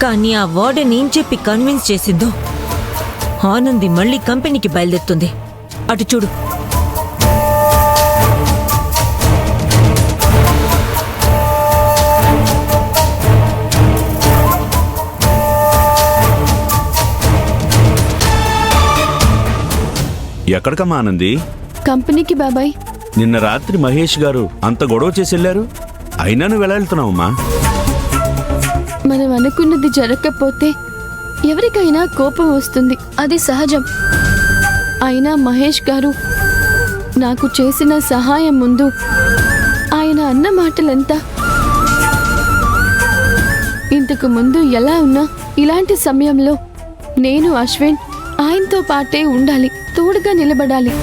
కానీ ఆ వార్డెన్ ఏం చెప్పి కన్విన్స్ చేసిందో ఆనంది మళ్ళీ కంపెనీకి బయలుదేరుతుంది. అటు చూడు. ఎక్కడికమ్మా ఆనంది? కంపెనీకి బాబాయ్. నిన్న రాత్రి మహేష్ గారు అంత గొడవ చేసి వెళ్ళారు, అయినా నువ్వు ఎలా వెళ్తున్నావమ్మా? మనం అనుకున్నది జరగకపోతే ఎవరికైనా కోపం వస్తుంది, అది సహజం. అయినా మహేష్ గారు నాకు చేసిన సహాయం ముందు ఆయన అన్న మాటలంతా. ఇంతకు ముందు ఎలా ఉన్నా ఇలాంటి సమయంలో నేను అశ్విన్ ఆయనతో పాటే ఉండాలి, తోడుగా నిలబడాలి.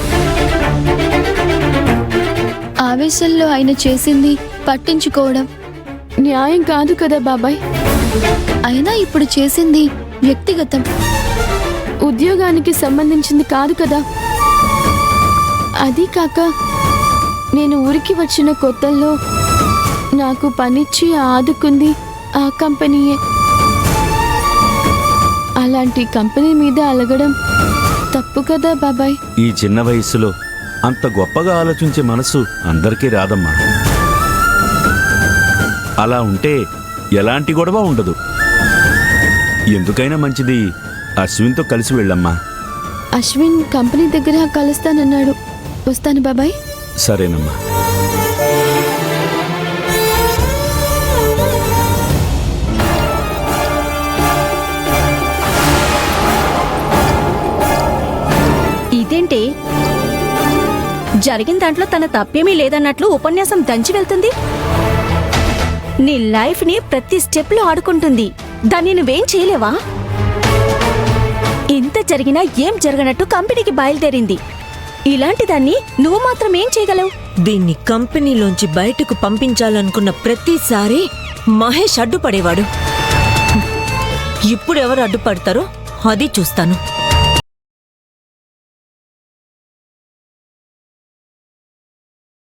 ఆవేశంలో ఆయన చేసింది పట్టించుకోవడం న్యాయం కాదు కదా బాబాయ్. అయినా ఇప్పుడు చేసింది వ్యక్తిగతం, ఉద్యోగానికి సంబంధించింది కాదు కదా. అది కాక నేను ఊరికి వచ్చిన కొత్తల్లో నాకు పనిచ్చి ఆదుకుంది ఆ కంపెనీయే. అలాంటి కంపెనీ మీద అలగడం తప్పు కదా బాబాయ్. ఈ చిన్న వయసులో అంత గొప్పగా ఆలోచించే మనసు అందరికీ రాదమ్మా. అలా ఉంటే ఎలాంటి గొడవ ఉండదు. ఎందుకైనా మంచిది అశ్విన్తో కలిసి వెళ్ళమ్మా. అశ్విన్ కంపెనీ దగ్గర కలుస్తానన్నాడు. వస్తాను బాబాయ్. సరేనమ్మా. ఇదేంటి జరిగిన దాంట్లో తన తప్పేమీ లేదన్నట్లు ఉపన్యాసం దంచి వెళ్తుంది. నీ లైఫ్ ని ప్రతి స్టెప్ లో ఆడుకుంటుంది. దాన్ని నువ్వేం చేయలేవా? ఇంత జరిగినా ఏం జరగనట్టు కంపెనీకి బయలుదేరింది. ఇలాంటి దాన్ని నువ్వు మాత్రం ఏం చేయగలవు? దీన్ని కంపెనీలోంచి బయటకు పంపించాలనుకున్న ప్రతిసారి మహేష్ అడ్డుపడేవాడు. ఇప్పుడెవరు అడ్డుపడతారో అది చూస్తాను.